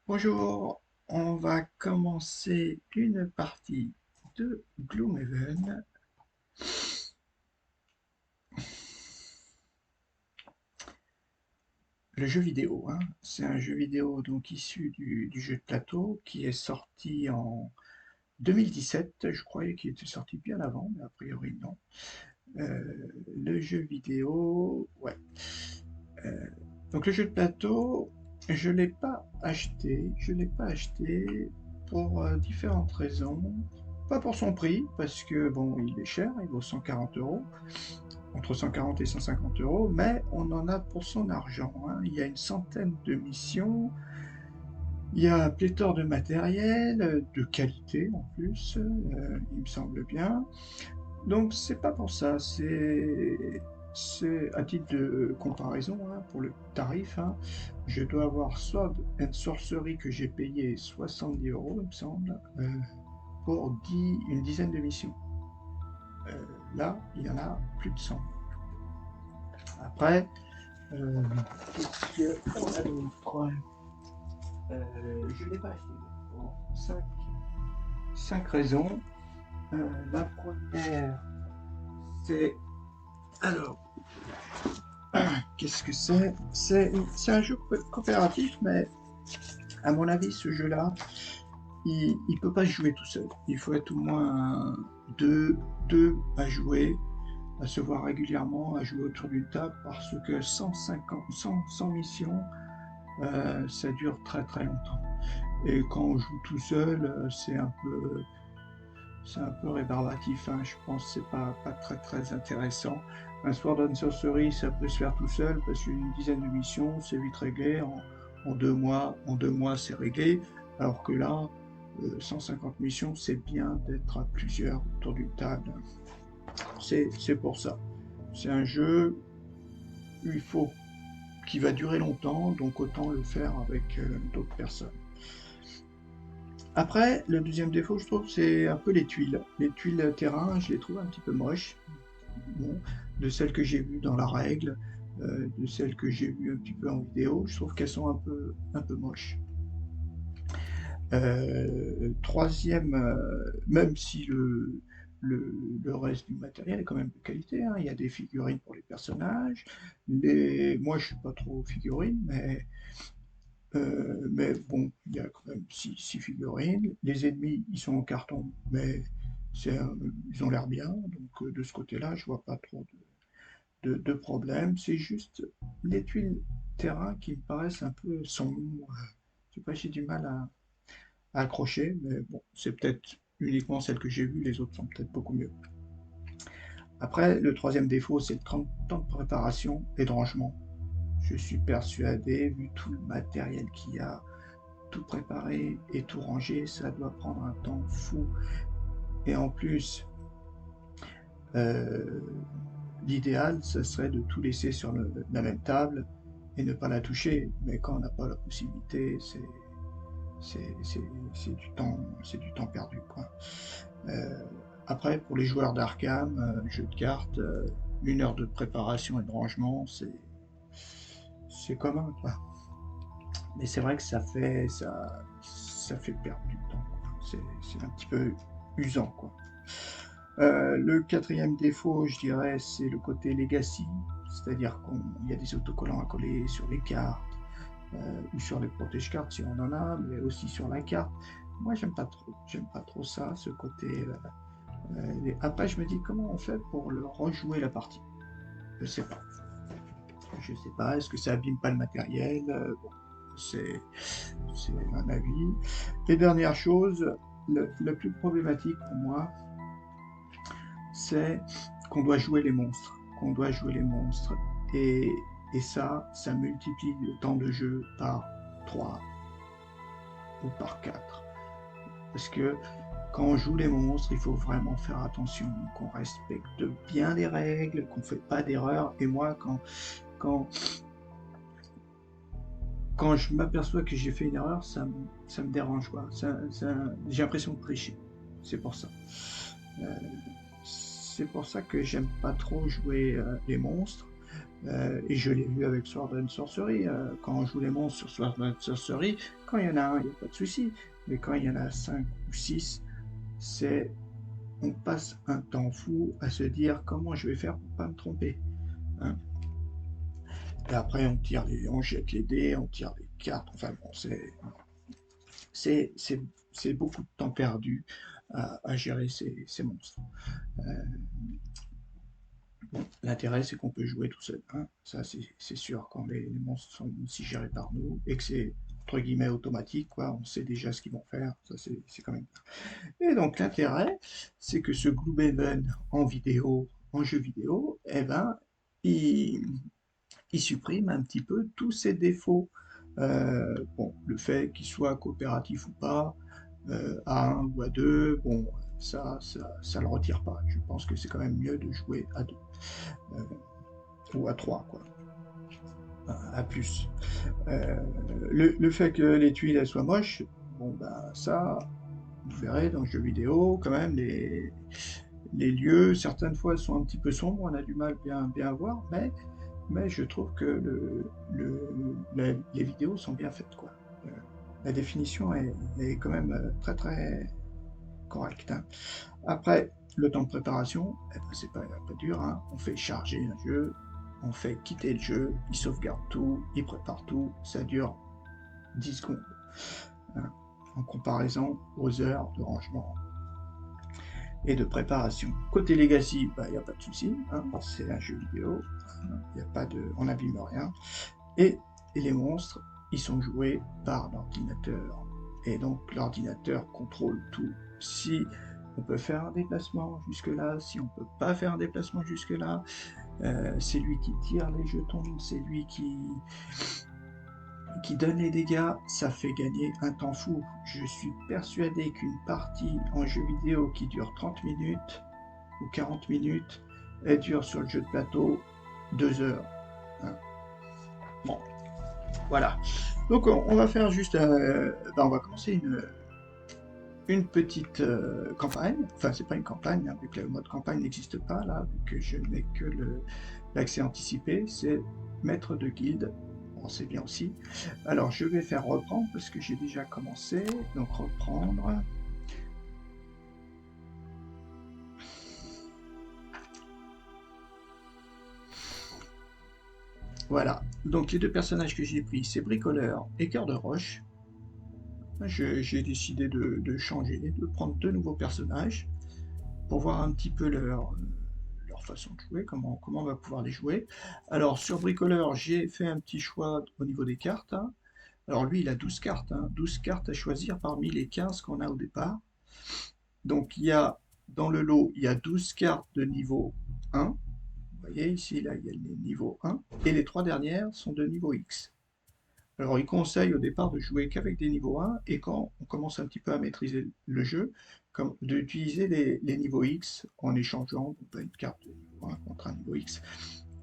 Bonjour, on va commencer une partie de Gloomhaven. Le jeu vidéo, hein. C'est un jeu vidéo donc issu du jeu de plateau qui est sorti en 2017. Je croyais qu'il était sorti bien avant, mais a priori non. Le jeu vidéo, ouais. Euh, donc le jeu de plateau, je l'ai pas acheté. Je l'ai pas acheté pour différentes raisons. Pas pour son prix, parce que bon, il est cher, il vaut 140 euros, entre 140 et 150 euros, mais on en a pour son argent, hein. Il y a une centaine de missions, il y a pléthore de matériel, de qualité en plus, il me semble bien. Donc c'est pas pour ça, c'est à titre de comparaison, hein, pour le tarif, hein. Je dois avoir Sword and Sorcery que j'ai payé 70 euros, il me semble, pour une dizaine de missions. Là, il y en a plus de 100. Après, qu'est-ce qu'on a d'autre? Je ne l'ai pas acheté pour 5 raisons. La première, c'est... Alors, qu'est-ce que c'est? C'est un jeu coopératif, mais à mon avis, ce jeu-là, il ne peut pas se jouer tout seul. Il faut être au moins deux, deux à jouer, à se voir régulièrement, à jouer autour d'une table, parce que 100 missions, ça dure très très longtemps. Et quand on joue tout seul, c'est un peu rébarbatif, hein. Je pense que c'est pas très très intéressant. Un Sword and Sorcery, ça peut se faire tout seul parce qu'une dizaine de missions, c'est vite réglé. En 2 mois, c'est réglé. Alors que là, 150 missions, c'est bien d'être à plusieurs autour d'une table. C'est pour ça. C'est un jeu où il faut qui va durer longtemps, donc autant le faire avec d'autres personnes. Après, le deuxième défaut, je trouve, c'est un peu les tuiles. Les tuiles terrain, je les trouve un petit peu moches. Bon, de celles que j'ai vues dans la règle, de celles que j'ai vues un petit peu en vidéo, je trouve qu'elles sont un peu moches. Troisième, même si le reste du matériel est quand même de qualité, hein. Il y a des figurines pour les personnages. Moi, je suis pas trop figurine, mais bon, il y a quand même 6 figurines. Les ennemis, ils sont en carton, mais ils ont l'air bien. Donc de ce côté-là, je vois pas trop de problème. C'est juste les tuiles terrain qui me paraissent un peu sombres. Je sais pas, j'ai du mal à accrocher, mais bon, c'est peut-être uniquement celles que j'ai vues, les autres sont peut-être beaucoup mieux. Après, le troisième défaut, c'est le temps de préparation et de rangement. Je suis persuadé, vu tout le matériel qu'il y a, tout préparer et tout ranger, ça doit prendre un temps fou. Et en plus, euh, l'idéal, ce serait de tout laisser sur la même table et ne pas la toucher. Mais quand on n'a pas la possibilité, c'est du temps perdu, quoi. Euh, Après, pour les joueurs d'Arkham, jeu de cartes, 1 heure de préparation et de rangement, c'est commun, quoi. Mais c'est vrai que ça fait perdre du temps, quoi. C'est un petit peu usant, quoi. Le quatrième défaut, je dirais, c'est le côté legacy, c'est-à-dire qu'il y a des autocollants à coller sur les cartes, ou sur les protège-cartes si on en a, mais aussi sur la carte. Moi, j'aime pas trop ça, ce côté. Après, je me dis comment on fait pour le rejouer la partie. Je sais pas. Je sais pas. Est-ce que ça abîme pas le matériel? Bon, c'est c'est un avis. Et dernière chose, le plus problématique pour moi, c'est qu'on doit jouer les monstres. Qu'on doit jouer les monstres. Et, et ça multiplie le temps de jeu par 3 ou par 4. Parce que quand on joue les monstres, il faut vraiment faire attention, qu'on respecte bien les règles, qu'on ne fait pas d'erreurs. Et moi, quand, quand je m'aperçois que j'ai fait une erreur, ça me dérange, quoi. J'ai l'impression de tricher. C'est pour ça. Euh, c'est pour ça que j'aime pas trop jouer les monstres. Et je l'ai vu avec Sword and Sorcery. Quand on joue les monstres sur Sword and Sorcery, quand il y en a un, il n'y a pas de souci. Mais quand il y en a 5 ou 6, on passe un temps fou à se dire comment je vais faire pour pas me tromper. Hein. Et après, on jette les dés, on tire les cartes. Enfin bon, c'est beaucoup de temps perdu à gérer ces monstres. Bon, l'intérêt, c'est qu'on peut jouer tout seul. Hein. Ça, c'est sûr. Quand les monstres sont aussi gérés par nous et que c'est entre guillemets automatique, quoi, on sait déjà ce qu'ils vont faire. Ça, c'est quand même bien. Et donc, l'intérêt, c'est que ce Gloomhaven en jeu vidéo, eh ben, il supprime un petit peu tous ses défauts. Bon, le fait qu'il soit coopératif ou pas, à 1 ou à 2, bon, ça le retire pas. Je pense que c'est quand même mieux de jouer à 2 ou à 3, quoi, à plus. Le fait que les tuiles elles soient moches, bon, ben ça, vous verrez dans le jeu vidéo, quand même, les lieux, certaines fois, sont un petit peu sombres, on a du mal bien à voir, mais je trouve que les vidéos sont bien faites, quoi. La définition est quand même très correcte. Hein. Après, le temps de préparation, eh ben, c'est pas dur. Hein. On fait charger un jeu, on fait quitter le jeu, il sauvegarde tout, il prépare tout, ça dure 10 secondes. Hein. En comparaison aux heures de rangement et de préparation. Côté Legacy, il n'y a pas de souci, hein, c'est un jeu vidéo, on n'abîme rien. Et les monstres, ils sont joués par l'ordinateur. Et donc l'ordinateur contrôle tout. Si on peut faire un déplacement jusque-là, si on peut pas faire un déplacement jusque-là, c'est lui qui tire les jetons, c'est lui qui donne les dégâts, ça fait gagner un temps fou. Je suis persuadé qu'une partie en jeu vidéo qui dure 30 minutes ou 40 minutes, elle dure sur le jeu de plateau 2 heures. Hein. Bon, voilà. Donc on va faire juste, on va commencer une petite campagne. Enfin, c'est pas une campagne, hein, vu que le mode campagne n'existe pas là, vu que je n'ai que l'accès anticipé. C'est maître de guilde. Bon, c'est bien aussi. Alors, je vais faire reprendre parce que j'ai déjà commencé. Donc, reprendre. Voilà. Donc, les deux personnages que j'ai pris, c'est Bricoleur et Cœur de Roche. J'ai décidé de changer, de prendre 2 nouveaux personnages pour voir un petit peu leur façon de jouer, comment on va pouvoir les jouer. Alors sur Bricoleur, j'ai fait un petit choix au niveau des cartes. Hein. Alors lui, il a 12 cartes, hein, 12 cartes à choisir parmi les 15 qu'on a au départ. Donc dans le lot, il y a 12 cartes de niveau 1. Vous voyez ici, là, il y a le niveau 1. Et les 3 dernières sont de niveau X. Alors, il conseille au départ de jouer qu'avec des niveaux 1, et quand on commence un petit peu à maîtriser le jeu, d'utiliser les niveaux X en échangeant une carte de niveau 1 contre un niveau X.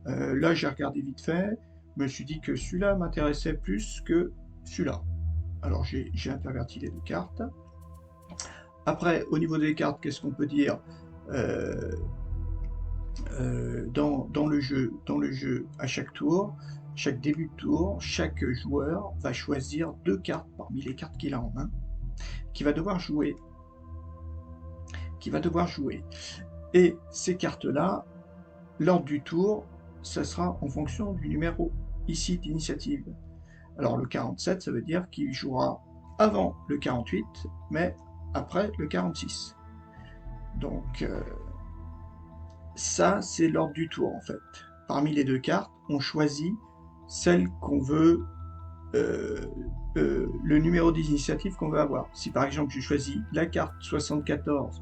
Là, j'ai regardé vite fait, je me suis dit que celui-là m'intéressait plus que celui-là. Alors, j'ai interverti les 2 cartes. Après, au niveau des cartes, qu'est-ce qu'on peut dire dans le jeu, à chaque tour, chaque début de tour, chaque joueur va choisir 2 cartes parmi les cartes qu'il a en main, qui va devoir jouer. Et ces cartes-là, l'ordre du tour, ça sera en fonction du numéro ici d'initiative. Alors le 47, ça veut dire qu'il jouera avant le 48, mais après le 46. Donc ça, c'est l'ordre du tour en fait. Parmi les 2 cartes, on choisit celle qu'on veut, le numéro d'initiative qu'on veut avoir. Si par exemple je choisis la carte 74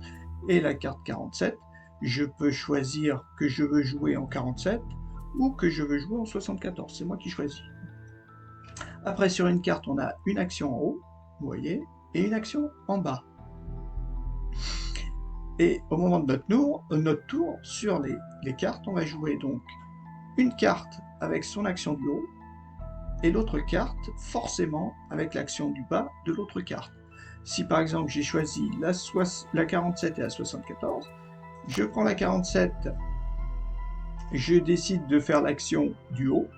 et la carte 47, je peux choisir que je veux jouer en 47 ou que je veux jouer en 74. C'est moi qui choisis. Après, sur une carte, on a une action en haut, vous voyez, et une action en bas. Et au moment de notre tour, sur les cartes, on va jouer donc une carte avec son action du haut et l'autre carte forcément avec l'action du bas de l'autre carte. Si par exemple j'ai choisi la 47 et la 74, je prends la 47 je décide de faire l'action du haut,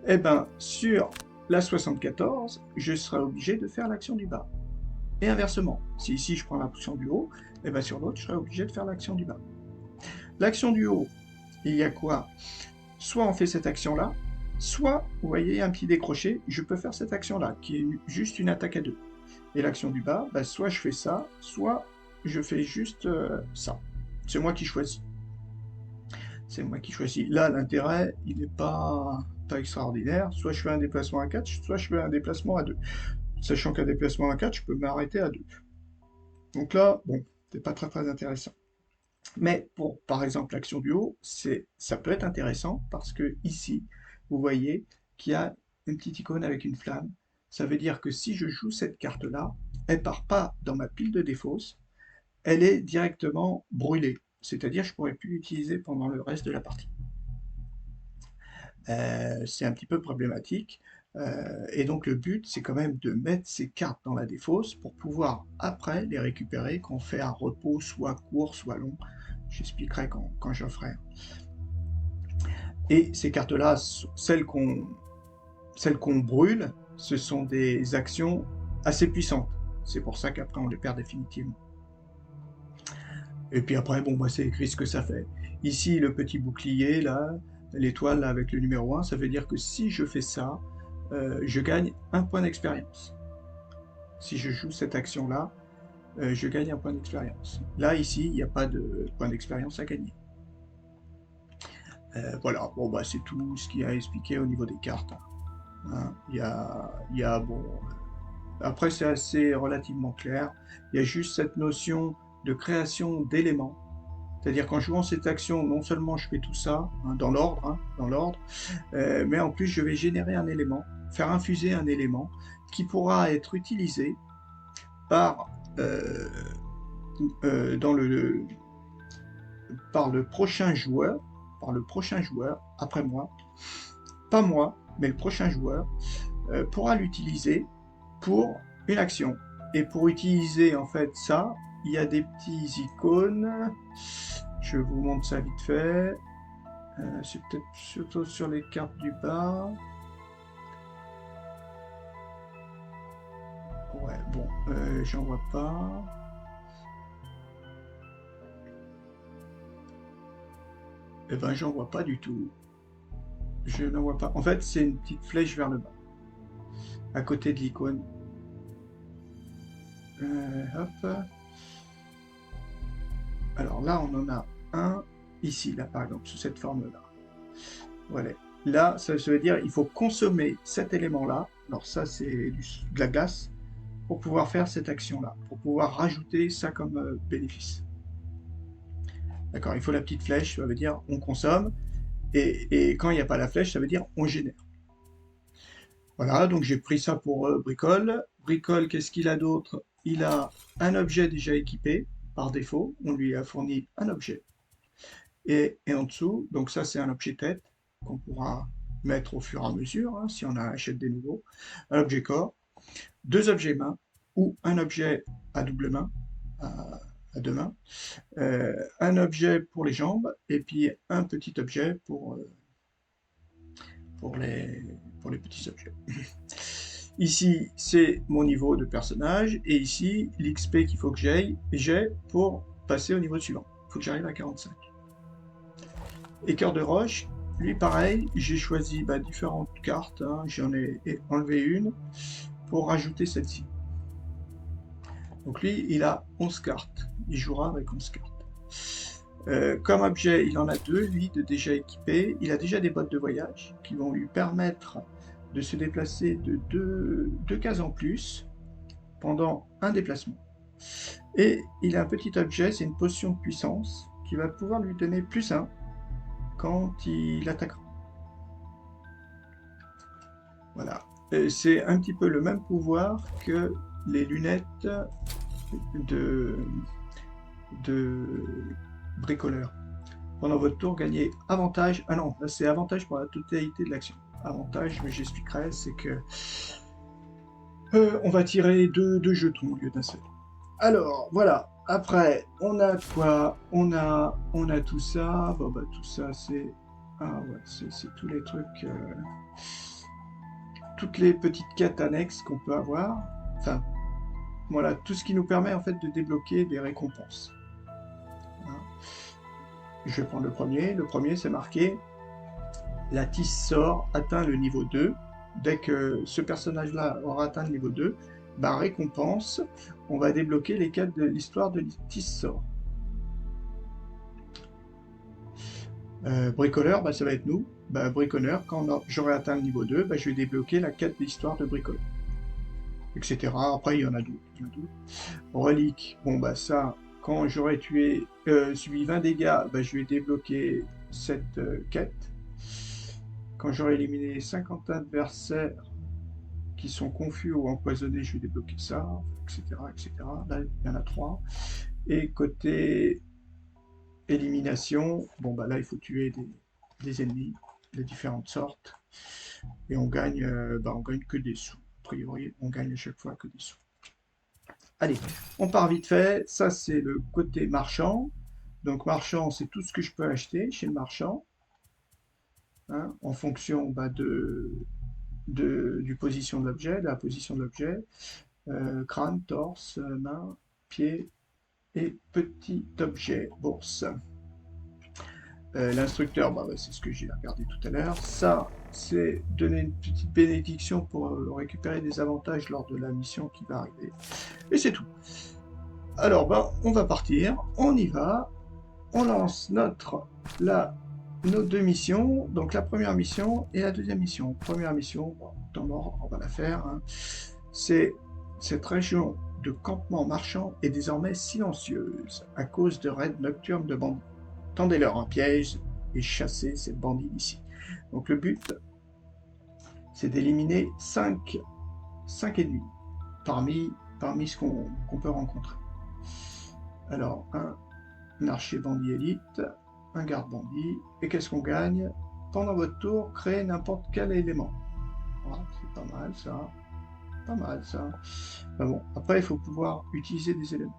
et ben sur la 74, je serai obligé de faire l'action du bas. Et inversement, si ici je prends l'action du haut, et ben sur l'autre, je serai obligé de faire l'action du bas. L'action du haut, il y a quoi? Soit on fait cette action-là, soit, vous voyez, un petit décroché, je peux faire cette action-là, qui est juste une attaque à deux. Et l'action du bas, bah, soit je fais ça, soit je fais juste ça. C'est moi qui choisis. C'est moi qui choisis. Là, l'intérêt, il n'est pas extraordinaire. Soit je fais un déplacement à 4, soit je fais un déplacement à 2. Sachant qu'un déplacement à 4, je peux m'arrêter à 2. Donc là, bon, c'est pas très intéressant. Mais pour, par exemple, l'action du haut, ça peut être intéressant parce que ici, vous voyez qu'il y a une petite icône avec une flamme. Ça veut dire que si je joue cette carte-là, elle ne part pas dans ma pile de défausse, elle est directement brûlée. C'est-à-dire que je ne pourrais plus l'utiliser pendant le reste de la partie. C'est un petit peu problématique. Et donc le but, c'est quand même de mettre ces cartes dans la défausse pour pouvoir après les récupérer quand on fait un repos soit court, soit long. J'expliquerai quand j'en ferai. Et ces cartes-là, celles qu'on brûle, ce sont des actions assez puissantes. C'est pour ça qu'après on les perd définitivement. Et puis après, bon, moi c'est écrit ce que ça fait. Ici, le petit bouclier, là, l'étoile avec le numéro 1, ça veut dire que si je fais ça, je gagne un point d'expérience. Si je joue cette action-là, je gagne un point d'expérience. Là, ici, il n'y a pas de point d'expérience à gagner. Voilà, bon, bah, c'est tout ce qu'il y a à expliquer au niveau des cartes. Hein. Il y a, bon... Après, c'est assez relativement clair. Il y a juste cette notion de création d'éléments. C'est-à-dire qu'en jouant cette action, non seulement je fais tout ça, hein, dans l'ordre, mais en plus je vais générer un élément, faire infuser un élément qui pourra être utilisé par, par le prochain joueur après moi, pas moi, mais le prochain joueur pourra l'utiliser pour une action. Et pour utiliser en fait ça, il y a des petits icônes. Je vous montre ça vite fait. C'est peut-être surtout sur les cartes du bas. Ouais, bon, j'en vois pas. Eh ben, j'en vois pas du tout. Je n'en vois pas. En fait, c'est une petite flèche vers le bas, à côté de l'icône. Hop. Alors là, on en a un ici, là, par exemple, sous cette forme-là. Voilà. Là, ça veut dire il faut consommer cet élément-là. Alors ça, c'est de la glace pour pouvoir faire cette action-là, pour pouvoir rajouter ça comme bénéfice. D'accord, il faut la petite flèche, ça veut dire on consomme, et quand il n'y a pas la flèche, ça veut dire on génère. Voilà, donc j'ai pris ça pour Bricole. Bricole, qu'est-ce qu'il a d'autre? Il a un objet déjà équipé, par défaut, on lui a fourni un objet. Et en dessous, donc ça c'est un objet tête, qu'on pourra mettre au fur et à mesure, hein, si on achète des nouveaux. Un objet corps, deux objets mains, ou un objet à double main, à deux mains, un objet pour les jambes, et puis un petit objet pour les petits objets. Ici, c'est mon niveau de personnage, et ici, l'XP qu'il faut que j'ai pour passer au niveau suivant. Il faut que j'arrive à 45. Et cœur de roche, lui pareil, j'ai choisi différentes cartes, hein, j'en ai enlevé une pour rajouter celle-ci. Donc lui, il a 11 cartes, il jouera avec 11 cartes. Comme objet, il en a deux, lui, de déjà équipé. Il a déjà des bottes de voyage qui vont lui permettre de se déplacer de deux cases en plus pendant un déplacement. Et il a un petit objet, c'est une potion de puissance qui va pouvoir lui donner +1 quand il attaquera. Voilà. C'est un petit peu le même pouvoir que les lunettes de bricoleur. Pendant votre tour, gagnez avantage. Ah non, là c'est avantage pour la totalité de l'action. Avantage, mais j'expliquerai, c'est que on va tirer deux jetons au lieu d'un seul. Alors, voilà. Après, on a quoi? On a tout ça. Bon, bah, tout ça, c'est... Ah ouais, c'est tous les trucs... toutes les petites quêtes annexes qu'on peut avoir. Enfin, voilà, tout ce qui nous permet en fait de débloquer des récompenses. Hein. Je vais prendre le premier. Le premier, c'est marqué la Tisse sort atteint le niveau 2. Dès que ce personnage-là aura atteint le niveau 2, bah, récompense, on va débloquer les quêtes de l'histoire de Tisse sort. Bricoleur, bah, ça va être nous. Bah, bricoleur, quand j'aurai atteint le niveau 2, bah, je vais débloquer la quête de l'histoire de bricoleur. Etc. Après, il y en a d'autres. Relique, bon, bah, ça, quand j'aurai subi 20 dégâts, bah, je vais débloquer cette quête. Quand j'aurai éliminé 50 adversaires qui sont confus ou empoisonnés, je vais débloquer ça, etc. etc. Là, il y en a 3. Et côté élimination, bon, bah, là, il faut tuer des ennemis de différentes sortes. Et on gagne que des sous. A priori, on gagne à chaque fois que des sous. Allez, on part vite fait. Ça, c'est le côté marchand. Donc, marchand, c'est tout ce que je peux acheter chez le marchand, hein, en fonction bah, du position de l'objet, de la position de l'objet. Crâne, torse, main, pied et petit objet, bourse. L'instructeur, bah, c'est ce que j'ai regardé tout à l'heure. Ça, c'est donner une petite bénédiction pour récupérer des avantages lors de la mission qui va arriver. Et c'est tout. Alors, bah, on va partir, on y va, on lance nos deux missions, donc la première mission et la deuxième mission. Première mission, bon, dans l'ordre, on va la faire. Hein. C'est cette région de campement marchand est désormais silencieuse à cause de raids nocturnes de bandits. Tendez-leur un piège et chassez ces bandits d'ici. Donc le but, c'est d'éliminer 5 ennemis parmi ce qu'on peut rencontrer. Alors, un archer bandit élite, un garde bandit, et qu'est-ce qu'on gagne? Pendant votre tour, créez n'importe quel élément. Voilà, c'est pas mal ça. Pas mal ça. Ben bon, après il faut pouvoir utiliser des éléments.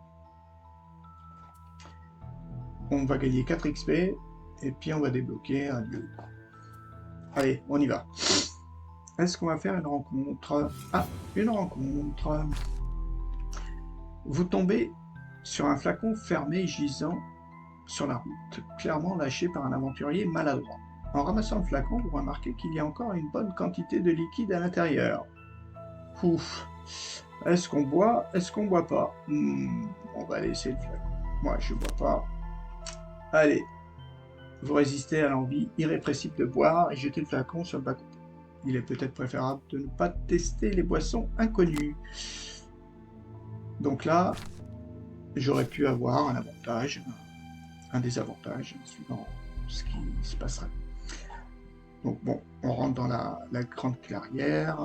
On va gagner 4 XP, et puis on va débloquer un lieu. Allez, on y va. Est-ce qu'on va faire une rencontre? Ah, une rencontre. Vous tombez sur un flacon fermé gisant sur la route, clairement lâché par un aventurier maladroit. En ramassant le flacon, vous remarquez qu'il y a encore une bonne quantité de liquide à l'intérieur. Ouf. Est-ce qu'on boit? Est-ce qu'on boit pas? On va laisser le flacon. Moi, je bois pas. Allez. Vous résistez à l'envie irrépressible de boire et jetez le flacon sur le bas-côté. Il est peut-être préférable de ne pas tester les boissons inconnues. Donc là, j'aurais pu avoir un avantage, un désavantage, suivant ce qui se passerait. Donc bon, on rentre dans la grande clairière.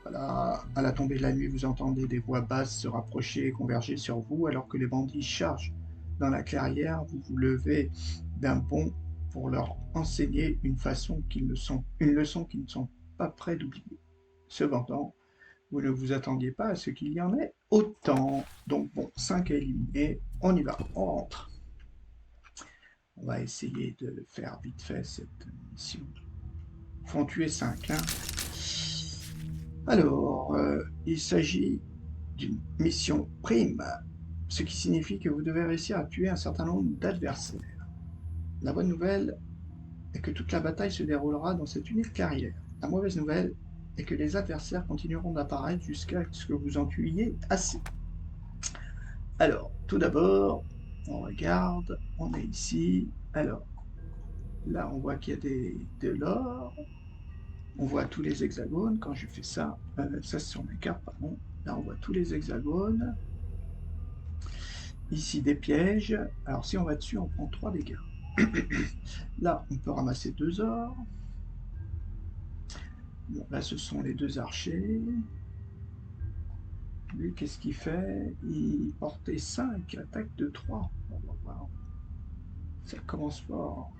Voilà. À la tombée de la nuit, vous entendez des voix basses se rapprocher et converger sur vous, alors que les bandits chargent dans la clairière. Vous vous levez d'un bond pour leur enseigner une leçon qu'ils ne sont pas prêts d'oublier. Cependant, vous ne vous attendiez pas à ce qu'il y en ait autant. Donc bon, 5 à éliminer, on y va, on rentre. On va essayer de faire vite fait cette mission. Il faut en tuer 5. Hein. Alors, il s'agit d'une mission prime, ce qui signifie que vous devez réussir à tuer un certain nombre d'adversaires. La bonne nouvelle est que toute la bataille se déroulera dans cette unique carrière. La mauvaise nouvelle est que les adversaires continueront d'apparaître jusqu'à ce que vous en tuiez assez. Alors, tout d'abord, on regarde, on est ici. Alors, là, on voit qu'il y a de l'or. On voit tous les hexagones. Quand je fais ça, ça c'est sur mes cartes, pardon. Là, on voit tous les hexagones. Ici, des pièges. Alors, si on va dessus, on prend 3 dégâts. Là, on peut ramasser 2 ors. Bon, là, ce sont les 2 archers. Lui, qu'est-ce qu'il fait? Il portait 5, attaque de 3. On va voir. Ça commence fort.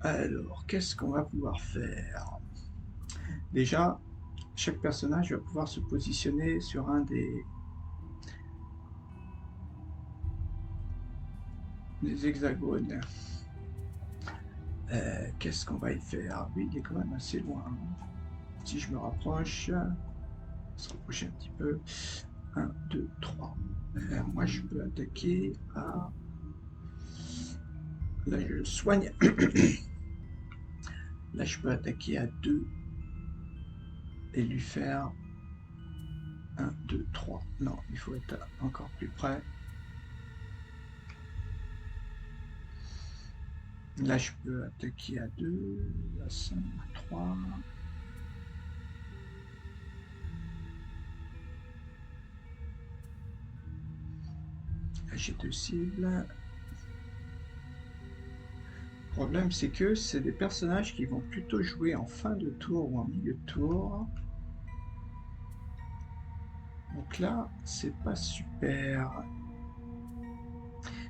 Alors, qu'est-ce qu'on va pouvoir faire? Déjà, chaque personnage va pouvoir se positionner sur un des hexagones. Qu'est-ce qu'on va y faire? Lui, il est quand même assez loin. Si je me rapproche, se rapprocher un petit peu. 1, 2, 3. Moi, je peux attaquer à... Là, je soigne. Là, je peux attaquer à 2 et lui faire 1, 2, 3. Non, il faut être encore plus près. Là, je peux attaquer à 2, à 5, à 3. Là, j'ai 2 cibles. Le problème, c'est que c'est des personnages qui vont plutôt jouer en fin de tour ou en milieu de tour. Donc là, c'est pas super.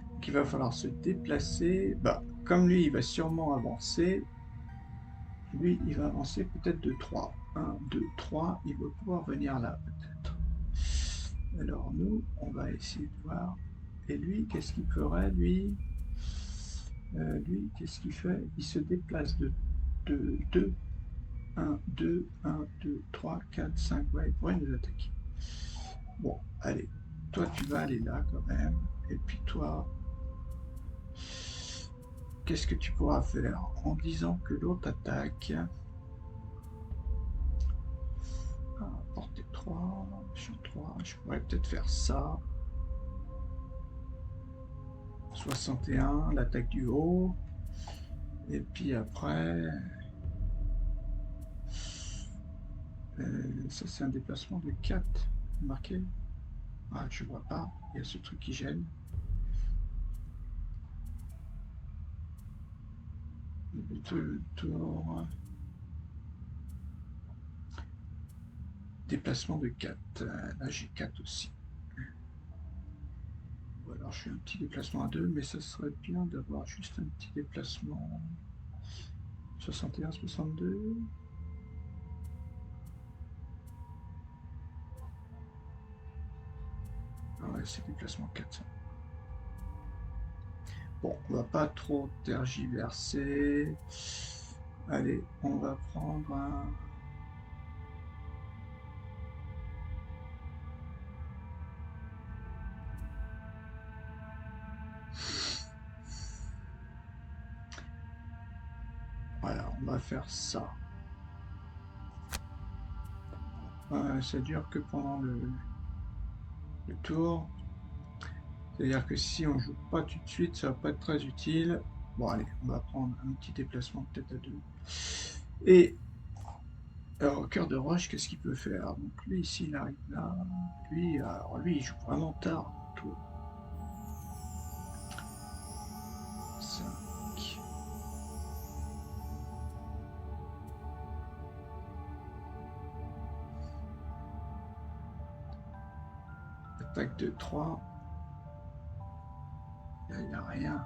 Donc il va falloir se déplacer. Bah, comme lui, il va sûrement avancer. Lui, il va avancer peut-être de 3. 1, 2, 3. Il va pouvoir venir là, peut-être. Alors nous, on va essayer de voir. Et lui, qu'est-ce qu'il ferait, lui? Lui, qu'est-ce qu'il fait? Il se déplace de 2. 1, 2, 1, 2, 3, 4, 5. Ouais, il pourrait nous attaquer. Bon, allez. Toi, tu vas aller là, quand même. Et puis toi... Qu'est-ce que tu pourras faire en disant que l'autre attaque? Portée 3, champ 3, je pourrais peut-être faire ça. 61, l'attaque du haut. Et puis après... ça c'est un déplacement de 4. Marqué. Ah, je vois pas, il y a ce truc qui gêne. Tour. Déplacement de 4. Là j'ai 4 aussi. Ou alors je fais un petit déplacement à 2, mais ça serait bien d'avoir juste un petit déplacement. 61, 62. Ah ouais, c'est déplacement 4 ça. Bon, on va pas trop tergiverser. Allez, on va prendre un... Voilà, on va faire ça. Ça dure que pendant le tour. C'est-à-dire que si on joue pas tout de suite, ça va pas être très utile. Bon, allez, on va prendre un petit déplacement peut-être à 2. Et alors, au cœur de roche, qu'est-ce qu'il peut faire? Donc lui, ici, il arrive là. Lui, alors lui, il joue vraiment tard le tour. 5. Attaque de 3. Il n'y a rien.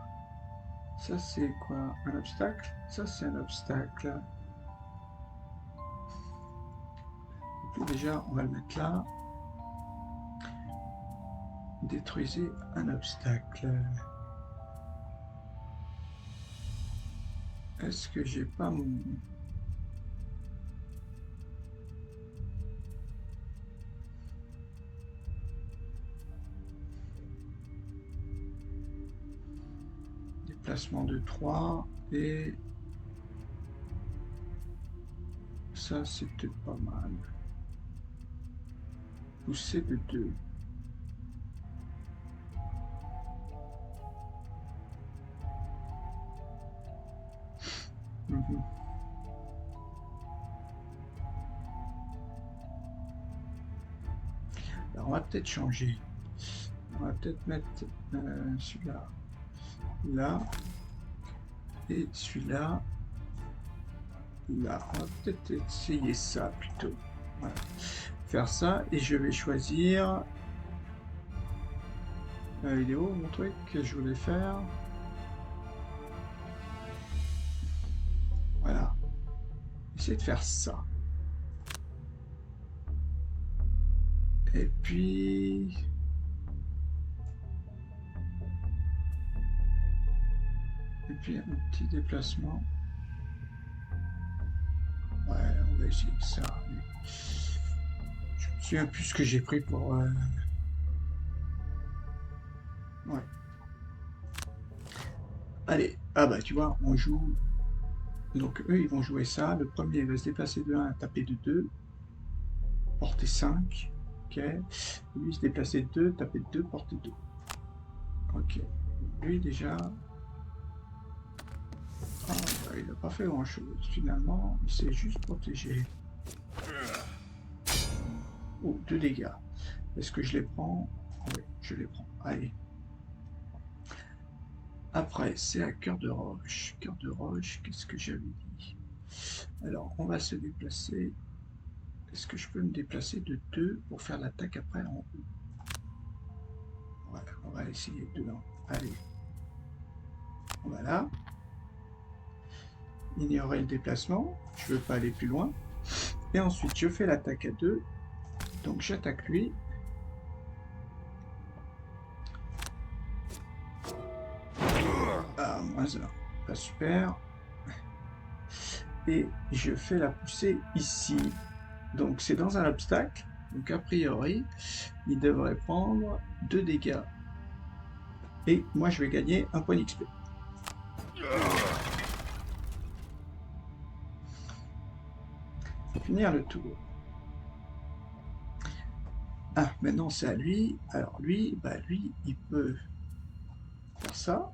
Ça, c'est quoi? Un obstacle? Ça, c'est un obstacle. Et puis déjà, on va le mettre là. Détruisez un obstacle. Est-ce que j'ai pas mon... Déplacement de 3 et... Ça, c'était pas mal. Pousser de 2. Alors, on va peut-être changer. On va peut-être mettre celui-là là et celui-là là. On va peut-être essayer ça plutôt. Voilà. Faire ça et je vais choisir. Il est où mon truc que je voulais faire? Voilà. Essayer de faire ça. Et puis... un petit déplacement. Ouais, on va essayer ça. Je me souviens plus ce que j'ai pris pour... Ouais. Allez, ah bah tu vois, on joue. Donc eux, ils vont jouer ça. Le premier il va se déplacer de 1, taper de 2, porter 5. Ok. Lui se déplacer de 2, taper de 2, porter 2. Ok. Lui déjà... Ah, bah, il n'a pas fait grand chose. Finalement, il s'est juste protégé. Oh, 2 dégâts. Est-ce que je les prends? Oui, je les prends. Allez. Après, c'est à cœur de roche. Cœur de roche, qu'est-ce que j'avais dit? Alors, on va se déplacer. Est-ce que je peux me déplacer de 2 pour faire l'attaque après en haut? Ouais, on va essayer de 1. Allez. Voilà. Ignorer le déplacement. Je ne veux pas aller plus loin. Et ensuite, je fais l'attaque à 2. Donc, j'attaque lui. Ah, moins 1. Pas super. Et je fais la poussée ici. Donc, c'est dans un obstacle. Donc, a priori, il devrait prendre 2 dégâts. Et moi, je vais gagner un point d'XP. Finir le tour. Ah, maintenant c'est à lui. Alors lui, bah lui, il peut faire ça.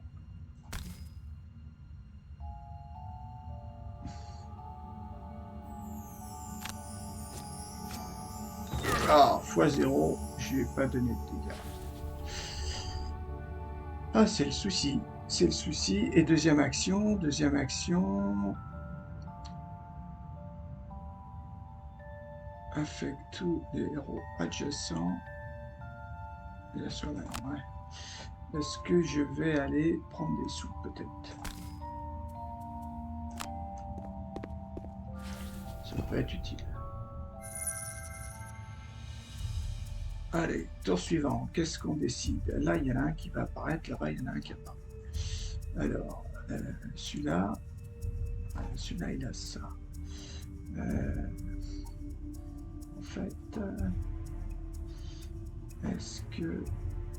Ah, x0, je lui ai pas donné de dégâts. Ah, c'est le souci. C'est le souci. Et deuxième action, affecte tous les héros adjacents. Bien sûr, là, ouais. Est-ce que je vais aller prendre des sous, peut-être? Ça peut être utile. Allez, tour suivant. Qu'est-ce qu'on décide? Là, il y en a un qui va apparaître. Là-bas, il y en a un qui apparaît. Alors, celui-là, il a ça. En fait, est-ce que...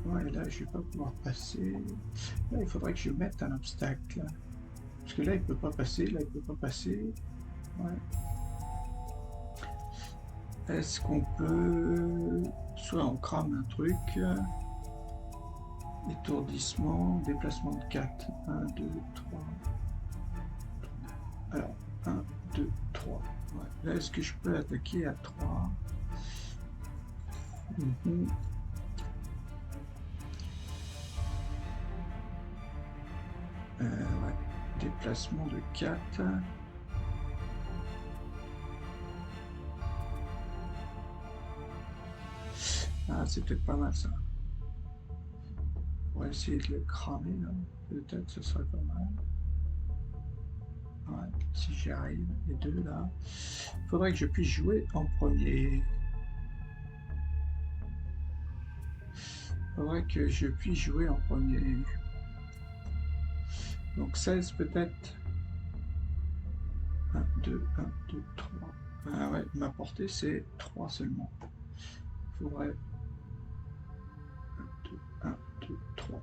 Ouais, là, je vais pas pouvoir passer. Là, il faudrait que je mette un obstacle. Parce que là, il peut pas passer. Là, il peut pas passer. Ouais. Est-ce qu'on peut... Soit on crame un truc. Étourdissement, déplacement de 4. 1, 2, 3. Alors, 1, 2, 3. Ouais. Là, est-ce que je peux attaquer à 3? Ouais. Déplacement de 4. Ah, c'est peut-être pas mal ça. On va essayer de le cramer là. Peut-être ce serait pas mal. Ouais, si j'y arrive, les deux là. Il faudrait que je puisse jouer en premier. Faudrait que je puisse jouer en premier. Donc 16 peut-être. 1, 2, 1, 2, 3. Ah ouais, ma portée c'est 3 seulement. Faudrait 1, 2, 3.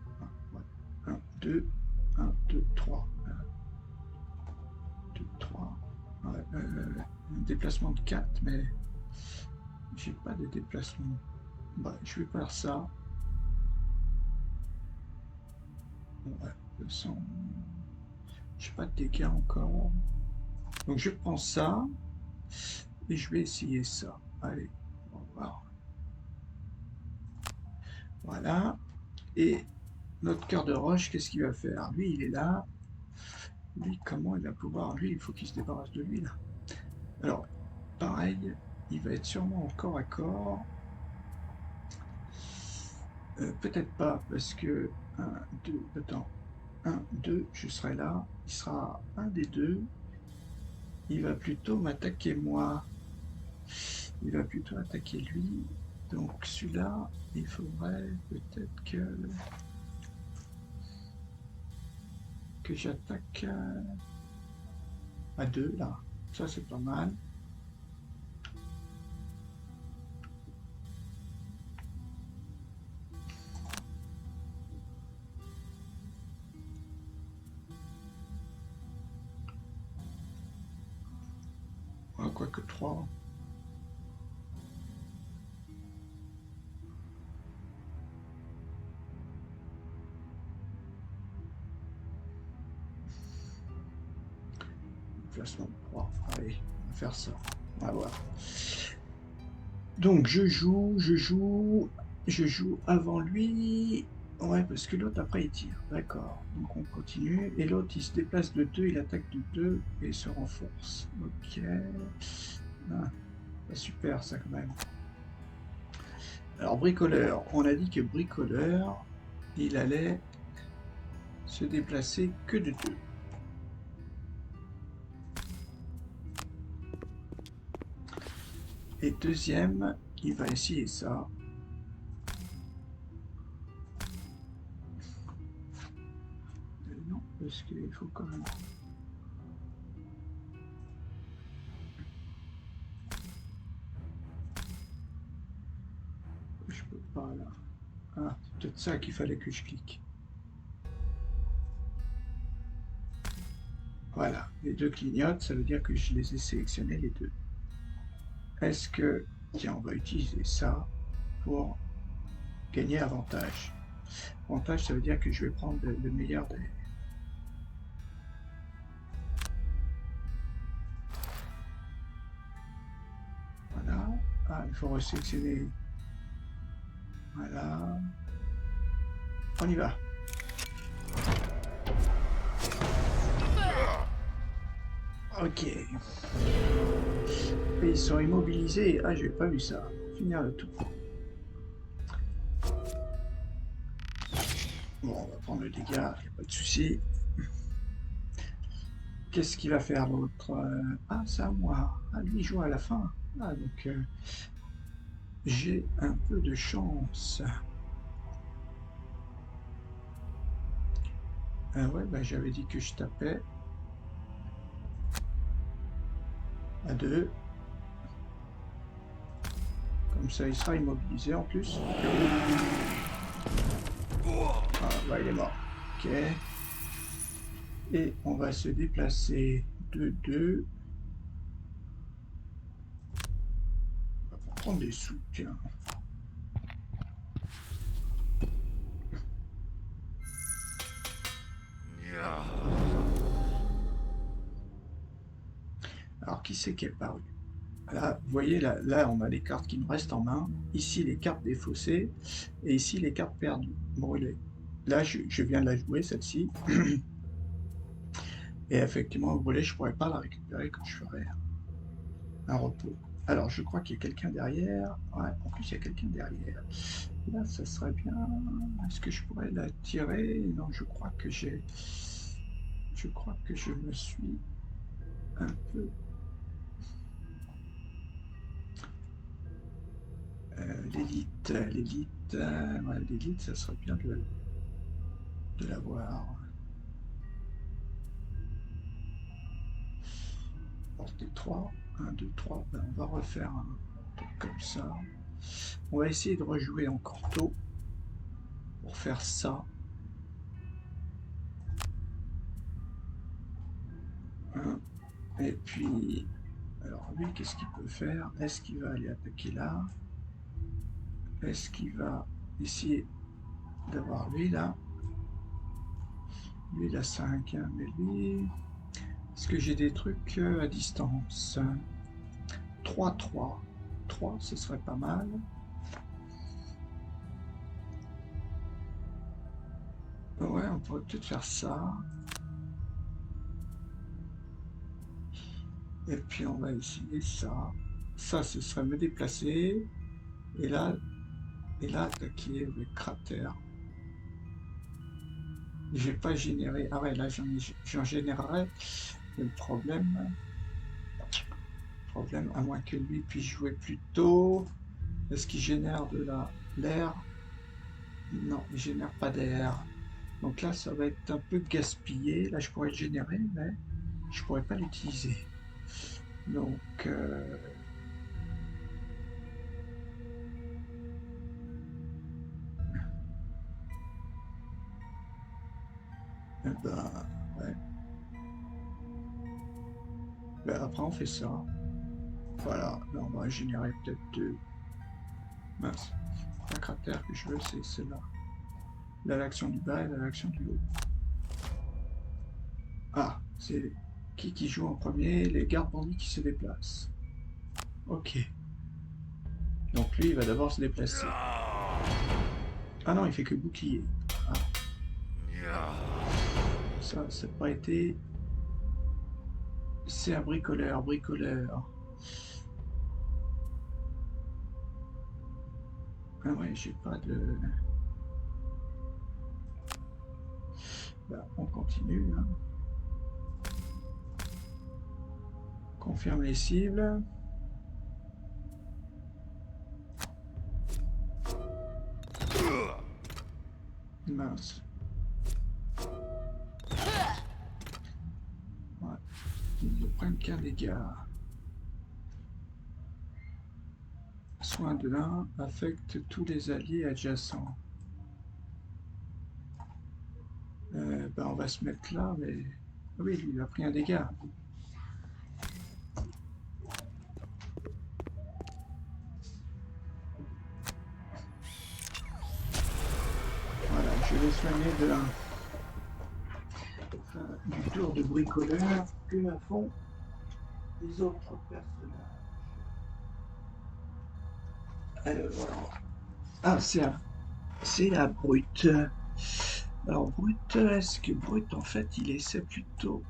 1, 2, 1, 2, 3. 2, 3. Ouais, un déplacement de 4, mais j'ai pas de déplacement. Bah, je vais faire ça. Ouais, 200. J'ai pas de dégâts encore. Donc je prends ça. Et je vais essayer ça. Allez, on va voir. Voilà. Et notre cœur de roche, qu'est-ce qu'il va faire? Lui, il est là. Lui, comment il va pouvoir? Lui, il faut qu'il se débarrasse de lui, là. Alors, pareil, il va être sûrement en corps à corps. Peut-être pas, parce que 1, 2, attends. 1, 2, je serai là. Il sera un des deux. Il va plutôt m'attaquer moi. Il va plutôt attaquer lui. Donc celui-là, il faudrait peut-être que j'attaque à 2 là. Ça c'est pas mal. Ouais, quoique 3. Placement de 3. Allez, on va faire ça. On va voir. Donc je joue avant lui. Ouais, parce que l'autre après il tire. D'accord. Donc on continue. Et l'autre il se déplace de 2, il attaque de 2 et se renforce. Ok. Ah, super ça quand même. Alors bricoleur, on a dit que bricoleur, il allait se déplacer que de 2. Et deuxième, il va essayer ça. Non, parce qu'il faut quand même... Je peux pas là. Ah, c'est peut-être ça qu'il fallait que je clique. Voilà, les deux clignotent, ça veut dire que je les ai sélectionnés les deux. Est-ce que... Tiens, on va utiliser ça pour gagner avantage. Avantage, ça veut dire que je vais prendre le meilleur des... Voilà. Ah, il faut resélectionner. Voilà. On y va. Ok. Et ils sont immobilisés. Ah, j'ai pas vu ça. Finir le tour. Bon, on va prendre le dégât, il n'y a pas de souci. Qu'est-ce qu'il va faire l'autre? Ah, c'est à moi. Ah, lui, il joue à la fin. Ah, donc j'ai un peu de chance. Ah ouais, bah, j'avais dit que je tapais à 2. Comme ça, il sera immobilisé en plus. Ah, bah, il est mort. Ok. Et on va se déplacer de 2. On va prendre des sous, tiens. Alors, qui c'est qui est paru? Là, vous voyez, là, on a les cartes qui nous restent en main. Ici, les cartes défaussées. Et ici, les cartes perdues, brûlées. Là, je viens de la jouer, celle-ci. Et effectivement, brûlée, je ne pourrais pas la récupérer quand je ferai un repos. Alors, je crois qu'il y a quelqu'un derrière. Ouais, en plus, il y a quelqu'un derrière. Là, ça serait bien. Est-ce que je pourrais la tirer? Non, je crois que j'ai... Je crois que je me suis un peu... l'élite, ouais, l'élite, ça serait bien de l'avoir. Portée 3, 1, 2, 3, ben, on va refaire un truc comme ça. On va essayer de rejouer en corto pour faire ça. Et puis, alors lui, qu'est-ce qu'il peut faire? Est-ce qu'il va aller attaquer là? Est-ce qu'il va essayer d'avoir lui là? Lui, il a 5, hein, mais lui... Est-ce que j'ai des trucs à distance? 3, 3. 3, ce serait pas mal. Ouais, on pourrait peut-être faire ça. Et puis on va essayer ça. Ça, ce serait me déplacer. Et là attaquer avec cratère. J'ai pas généré. Ah ouais, là j'en générerai. Et le problème, à moins que lui puisse jouer plus tôt. Est-ce qu'il génère de l'air? Non, il génère pas d'air. Donc là, ça va être un peu gaspillé. Là, je pourrais le générer, mais je pourrais pas l'utiliser. Donc, eh ben, ouais. Ben, après, on fait ça. Voilà, là, on va générer peut-être deux. Mince, la cratère que je veux, c'est celle-là. Là, l'action du bas et là, l'action du haut. Ah, c'est qui joue en premier? Les gardes bandits qui se déplacent. Ok. Donc lui, il va d'abord se déplacer. Ah non, il fait que bouclier. Ah, ça n'a pas été... C'est un bricoleur, bricoleur. Ah ouais, j'ai pas de... Bah, on continue. Hein. Confirme les cibles. Mince. Ouais. Ils ne prennent qu'un dégât. Soin de 1 affecte tous les alliés adjacents. Ben on va se mettre là, mais... Oui, lui, il a pris un dégât. Voilà, je vais soigner du tour de bricoleur que font les autres personnages. Alors... Ah, c'est la brute. Alors, brute, est-ce que brute, en fait, il essaie plutôt...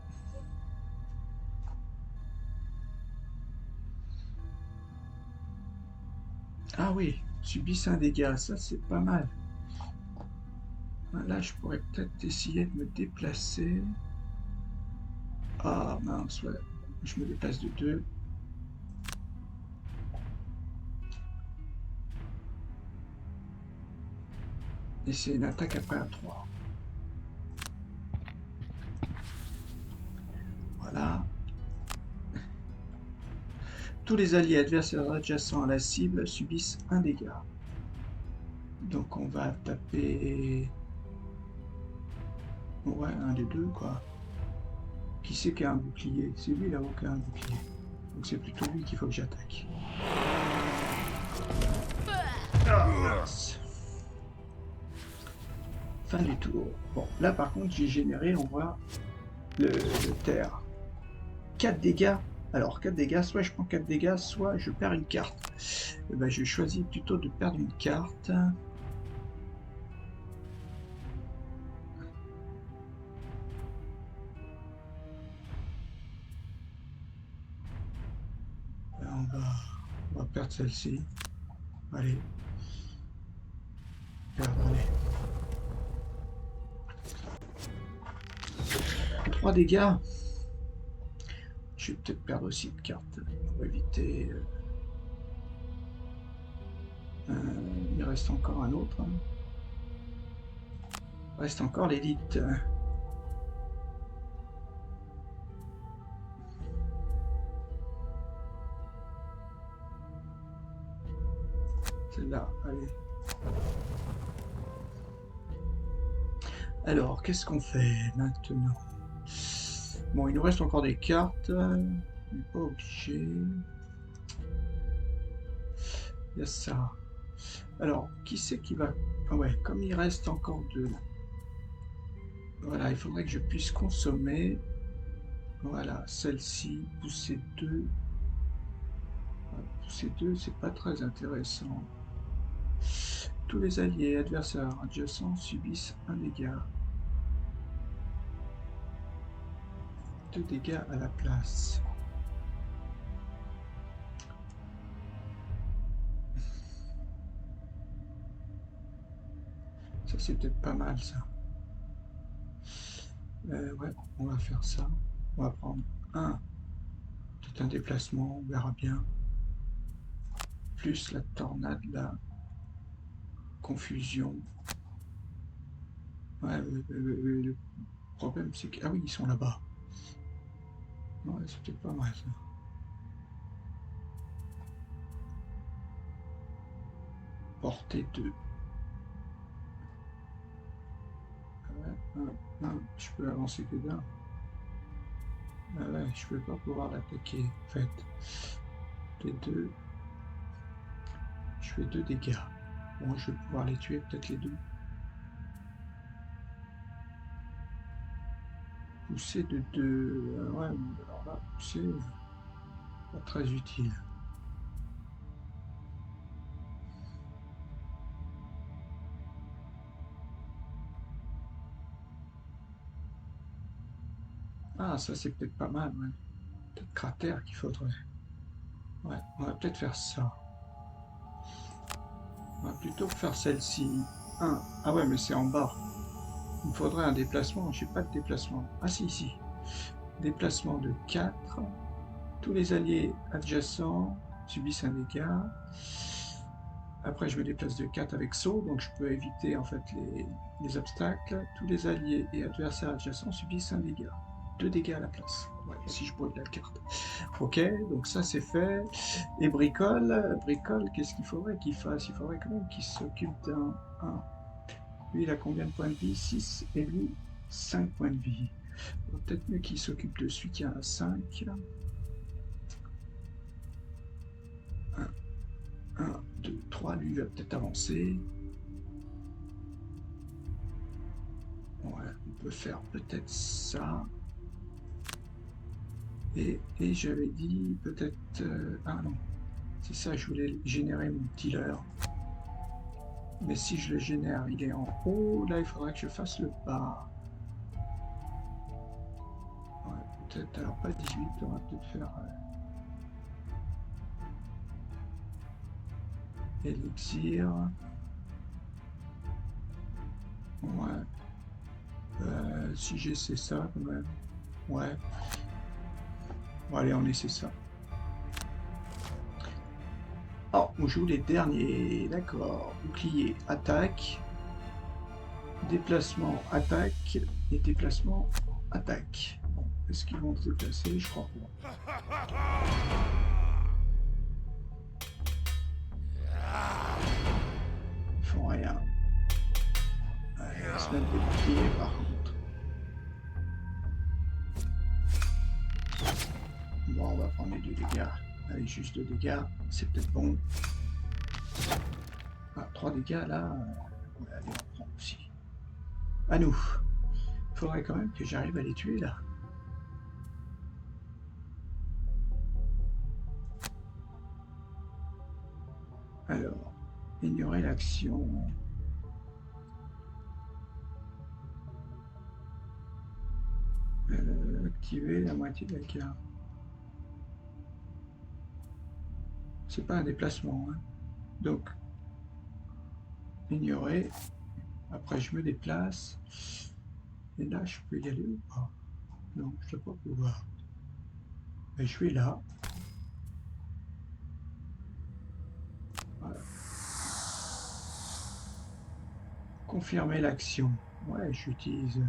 Ah oui, subissent un dégât, ça c'est pas mal. Là, je pourrais peut-être essayer de me déplacer. Ah mince, ouais. Je me déplace de 2. Et c'est une attaque après à 3. Voilà. Tous les alliés adversaires adjacents à la cible subissent un dégât. Donc on va taper... Ouais, un des deux, quoi. Qui c'est qui a un bouclier? C'est lui là-haut qui a un bouclier. Donc c'est plutôt lui qu'il faut que j'attaque. Ah, fin du tour. Bon, là par contre j'ai généré, on voit le terre. 4 dégâts. Alors 4 dégâts, soit je prends 4 dégâts, soit je perds une carte. Et ben, je choisis plutôt de perdre une carte. Là, on va perdre celle-ci. Allez. Perdre, allez. 3 dégâts. Je vais peut-être perdre aussi une carte pour éviter... il reste encore un autre. Il reste encore l'élite. Celle-là, allez. Alors, qu'est-ce qu'on fait maintenant? Bon, il nous reste encore des cartes. On n'est pas obligé. Il y a ça. Alors, qui c'est qui va... Ah ouais, comme il reste encore 2. Voilà, il faudrait que je puisse consommer. Voilà, celle-ci, pousser 2. Pousser 2, c'est pas très intéressant. Tous les alliés adversaires adjacents subissent un dégât. 2 dégâts à la place. Ça, c'est peut-être pas mal, ça. Ouais, on va faire ça. On va prendre un. Peut-être un déplacement, on verra bien. plus la tornade, la confusion. Ouais, le problème c'est que... Ah oui, ils sont là-bas. Ouais, c'est peut-être pas mal ça. Portée 2. Je peux avancer que d'un. Ah ouais, je peux pas pouvoir l'attaquer en fait. Les deux. Je fais 2 dégâts. Bon, je vais pouvoir les tuer, peut-être les deux. Pousser de 2. Ouais, alors là, pousser, pas très utile. Ah, ça c'est peut-être pas mal, ouais. Peut-être cratère qu'il faudrait. Ouais, on va peut-être faire ça. On va plutôt faire celle-ci. Ah ouais, mais c'est en bas. Il me faudrait un déplacement. J'ai pas de déplacement. Ah si, si. Déplacement de 4. Tous les alliés adjacents subissent un dégât. Après, je me déplace de 4 avec saut, donc je peux éviter en fait les obstacles. Tous les alliés et adversaires adjacents subissent un dégât. 2 dégâts à la place. Ouais, si je brûle la carte. Ok, donc ça c'est fait. Et bricole, qu'est-ce qu'il faudrait qu'il fasse? Il faudrait quand même qu'il s'occupe d'un 1. Lui, il a combien de points de vie? 6. Et lui, 5 points de vie. Peut-être mieux qu'il s'occupe de celui qui a 5. 1, 2, 3. Lui, il va peut-être avancer. Ouais, on peut faire peut-être ça. Et j'avais dit peut-être... ah non, c'est ça, je voulais générer mon dealer. Mais si je le génère, il est en haut. Là, il faudra que je fasse le bas. Ouais, peut-être, alors pas 18, on va peut-être faire... élixir. Ouais. Si j'essaie ça, quand même. Ouais. Bon, allez, on essaie ça. Oh, on joue les derniers. D'accord. Bouclier, attaque. Déplacement, attaque. Et déplacement, attaque. Bon, est-ce qu'ils vont se déplacer? Je crois pas. Ils font rien. Allez, on va se mettre des boucliers par contre. Bon, on va prendre les 2 dégâts. Allez, juste 2 dégâts, c'est peut-être bon. Ah, 3 dégâts là. Ouais, allez, on prend aussi. À nous. Il faudrait quand même que j'arrive à les tuer là. Alors, ignorer l'action. Activer la moitié de la carte. C'est pas un déplacement. Hein. Donc, ignorer. Après, je me déplace. Et là, je peux y aller ou pas? Non, je ne dois pas pouvoir. Et je vais là. Voilà. Confirmer l'action. Ouais, j'utilise.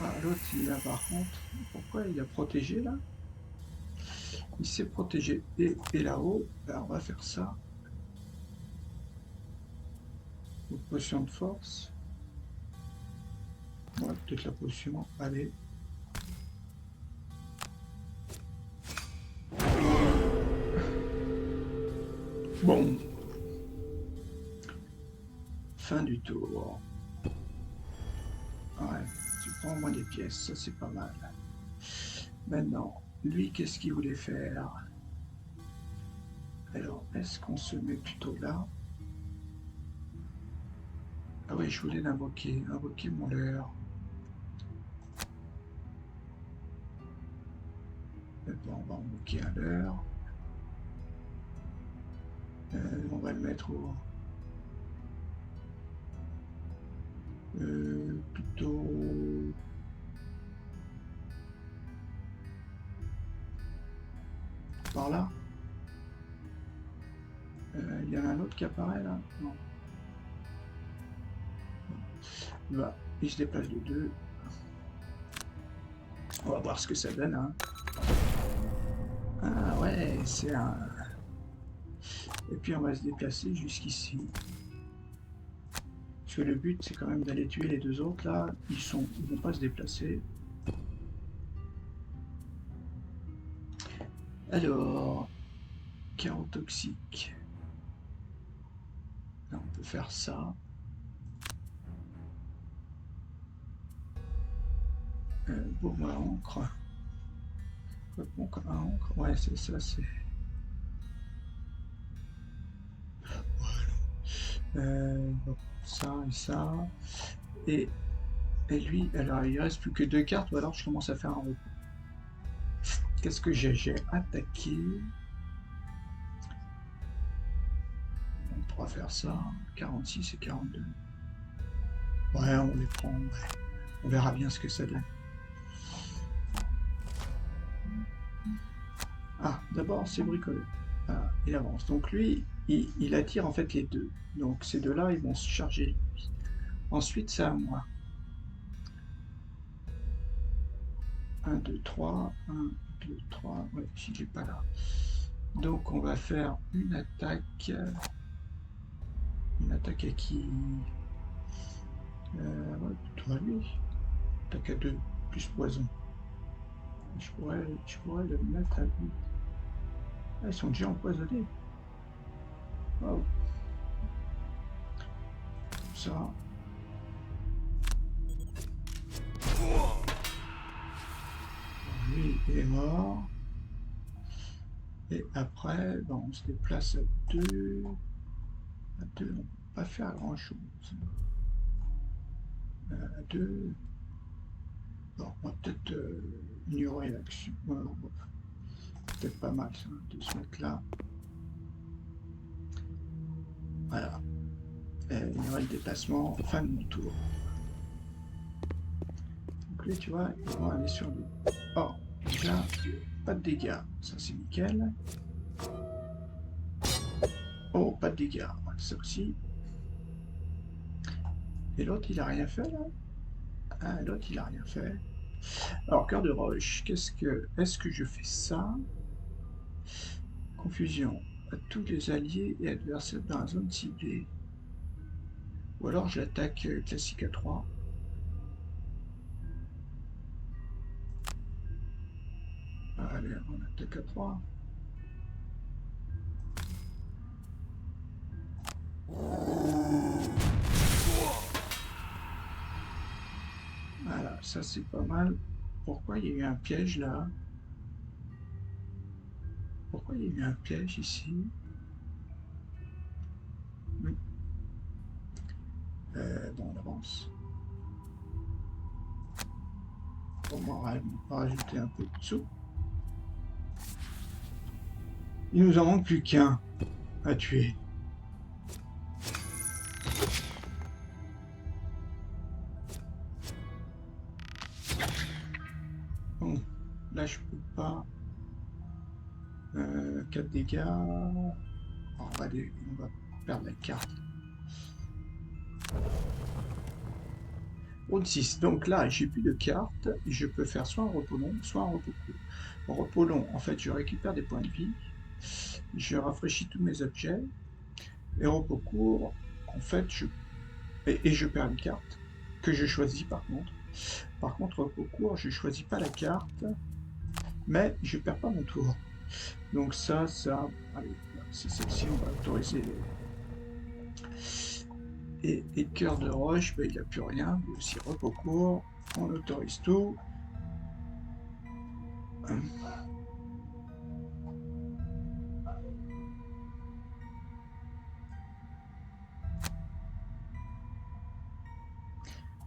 Ah, l'autre, il a par contre. Pourquoi il a protégé là? Il s'est protégé. Et là-haut, ben, on va faire ça. Une potion de force. Ouais, peut-être la potion. Allez. Bon. Fin du tour. Ouais, tu prends au moins des pièces, ça c'est pas mal. Maintenant, lui, qu'est-ce qu'il voulait faire? Alors, est-ce qu'on se met plutôt là? Ah oui, je voulais l'invoquer, invoquer mon leurre. Bon, on va invoquer un leurre. On va le mettre au... plutôt... par là. Il y en a un autre qui apparaît là? Non. Bah, il se déplace de 2. On va voir ce que ça donne. Hein. Ah ouais, c'est un... Et puis on va se déplacer jusqu'ici. Parce que le but c'est quand même d'aller tuer les deux autres là. Ils vont pas se déplacer. Alors, carreau toxique. Là, on peut faire ça. Bombe à encre. Bon comme à encre. Ouais, c'est ça, c'est... Ça et ça. Et lui, alors il reste plus que 2 cartes, ou alors je commence à faire un repos. Qu'est-ce que j'ai? J'ai attaqué. On pourra faire ça. 46 et 42. Ouais, on les prend. Ouais. On verra bien ce que ça donne. Ah, d'abord, c'est bricolé. Ah, il avance. Donc lui, il attire en fait les deux. Donc ces deux-là, ils vont se charger lui. Ensuite, c'est à moi. 1, 2, 3. 1, 2, 3. Ouais, il n'est pas là. Donc on va faire une attaque. Une attaque à qui? Ouais, plutôt à lui. Attaque à 2, plus poison. Je pourrais le mettre à lui. Ah, ils sont déjà empoisonnés. Wow. Ça. Lui, il est mort. Et après, bon, on se déplace à 2. À 2, on ne peut pas faire grand chose. À 2. Bon, on va peut-être ignorer l'action. Peut-être pas mal ça, de se mettre là. Voilà. Ignorer le déplacement. Fin de mon tour. Donc là, tu vois, ils vont aller sur lui. Oh, déjà, pas de dégâts. Ça, c'est nickel. Oh, pas de dégâts. Ça aussi. Et l'autre, il a rien fait, là? Ah, l'autre, il a rien fait. Alors, cœur de roche, est-ce que je fais ça? Confusion. À tous les alliés et adversaires dans la zone ciblée. Ou alors, je l'attaque classique à 3. Allez, on attaque à 3. Voilà, ça c'est pas mal. Pourquoi il y a eu un piège là? Pourquoi il y a eu un piège ici? Bon, on avance. On va rajouter un peu de sous. Il nous en manque plus qu'un à tuer. Bon, là je peux pas. 4 dégâts. On va perdre la carte. Route 6. Donc là, j'ai plus de cartes. Je peux faire soit un repos long, soit un repos court. En repos long, en fait, je récupère des points de vie. Je rafraîchis tous mes objets. Et repos court, en fait, je perds une carte que je choisis par contre. Par contre, repos court, je choisis pas la carte, mais je perds pas mon tour. Donc ça, allez, c'est celle-ci, on va autoriser. Et cœur de roche, ben, il n'y a plus rien, mais aussi repos court, on autorise tout.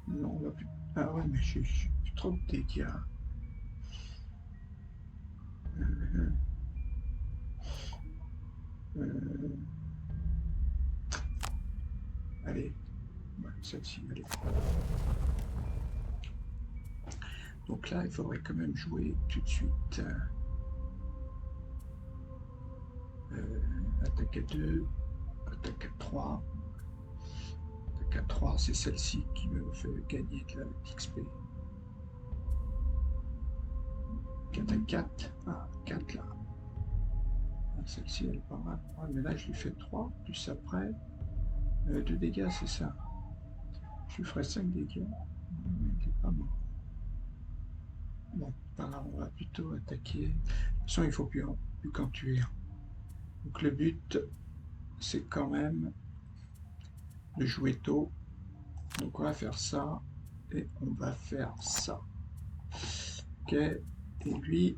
Non, on va plus. Ah ouais, mais j'ai plus trop de dégâts. Allez, ouais, celle-ci, allez. Donc là, il faudrait quand même jouer tout de suite. attaque à 2, attaque à 3. Attaque à 3, c'est celle-ci qui me fait gagner de l'XP. Attaque 4, ah, 4 là. Celle-ci elle est pas mal. Ouais, mais là je lui fais 3, plus après 2 dégâts, c'est ça. Je lui ferai 5 dégâts. Mais il est pas mort. Bon, par là, on va plutôt attaquer. De toute façon, il faut plus qu'en tuer. Donc le but, c'est quand même de jouer tôt. Donc on va faire ça. Et on va faire ça. Ok. Et lui,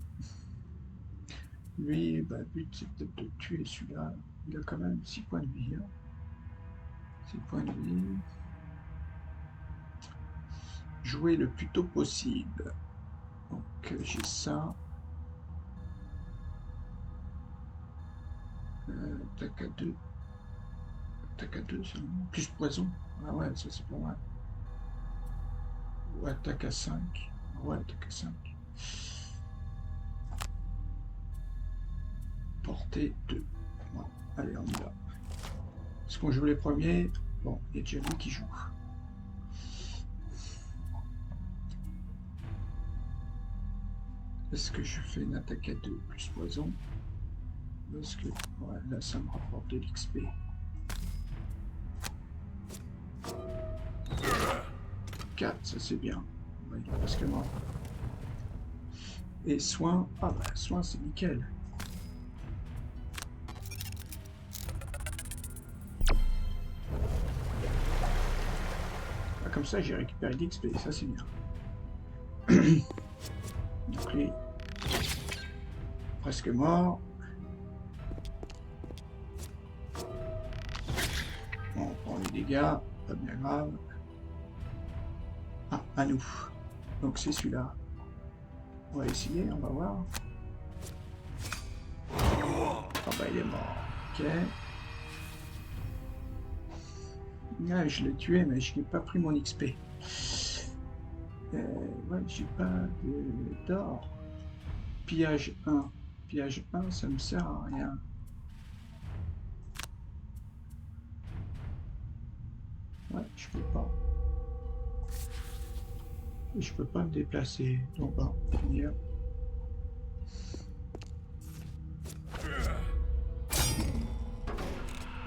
bah, le but, c'est peut-être de tuer celui-là. Il a quand même 6 points de vie. Hein. 6 points de vie. Jouer le plus tôt possible. Donc j'ai ça. Attaque à 2. Attaque à 2 seulement. Plus poison. Ah ouais, ça c'est pas mal. Ou attaque à 5. Ouais, attaque à 5. Portée 2. Bon, allez, on y va. Est-ce qu'on joue les premiers? Bon, il y a déjà lui qui joue. Est-ce que je fais une attaque à 2 plus poison? Parce que ouais, là, ça me rapporte de l'XP. 4, ça c'est bien. Ouais, il est presque mort. Et soin, ah bah soin c'est nickel. Ah, comme ça j'ai récupéré l'XP, ça c'est bien. Donc lui, presque mort. Bon, on prend les dégâts, pas bien grave. Ah, à nous. Donc c'est celui-là. On va essayer, on va voir. Ah bah il est mort. Ok. Ouais, je l'ai tué, mais je n'ai pas pris mon XP. Ouais, j'ai pas d'or. Pillage 1. Pillage 1, ça me sert à rien. Ouais, je peux pas. Je peux pas me déplacer. Donc, on va finir.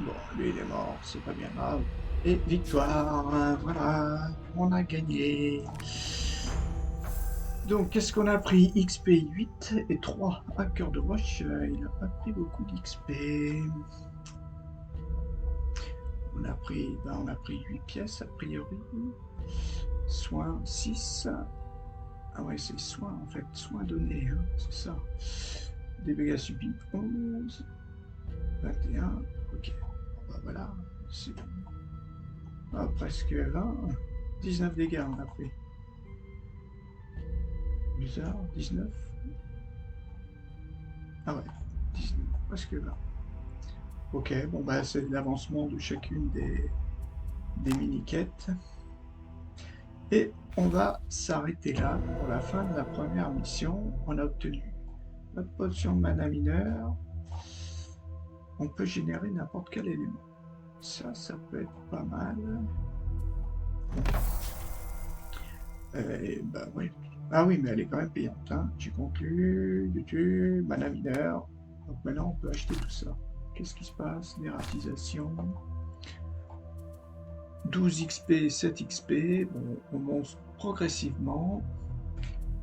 Bon, lui, il est mort, c'est pas bien grave. Et victoire, voilà, on a gagné. Donc, qu'est-ce qu'on a pris? XP 8 et 3. À cœur de roche, il n'a pas pris beaucoup d'XP. On a pris 8 pièces, a priori. Soins 6. Ah ouais, c'est soins, en fait. Soins donnés, hein, c'est ça. Dégâts subis 11. 21. Ok. Bon, bah voilà, c'est bon. Ah, presque 20. 19 dégâts, on a pris. Bizarre, 19. Ah ouais, 19, presque 20. Ok, bon bah c'est l'avancement de chacune des mini-quêtes. Et on va s'arrêter là pour la fin de la première mission. On a obtenu notre potion de mana mineur. On peut générer n'importe quel élément. Ça peut être pas mal. Bah oui. Ah oui, mais elle est quand même payante. Hein. J'ai conclu, YouTube, mana mineur. Donc maintenant, on peut acheter tout ça. Qu'est-ce qui se passe? Dératisation. 12 XP, 7 XP. Bon, on monte progressivement.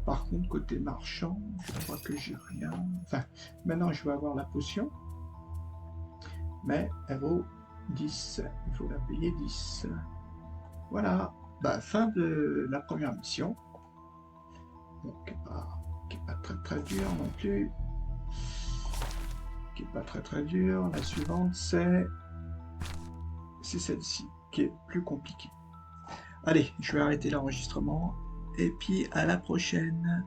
Par contre, côté marchand, je crois que j'ai rien. Enfin, maintenant, je vais avoir la potion. Mais elle vaut 10. Il faut la payer 10. Voilà. Bah, fin de la première mission. Bon, qui est pas très dur non plus. Qui est pas très dur. La suivante, c'est celle-ci qui est plus compliquée. Allez, je vais arrêter l'enregistrement et puis à la prochaine.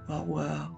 Au revoir.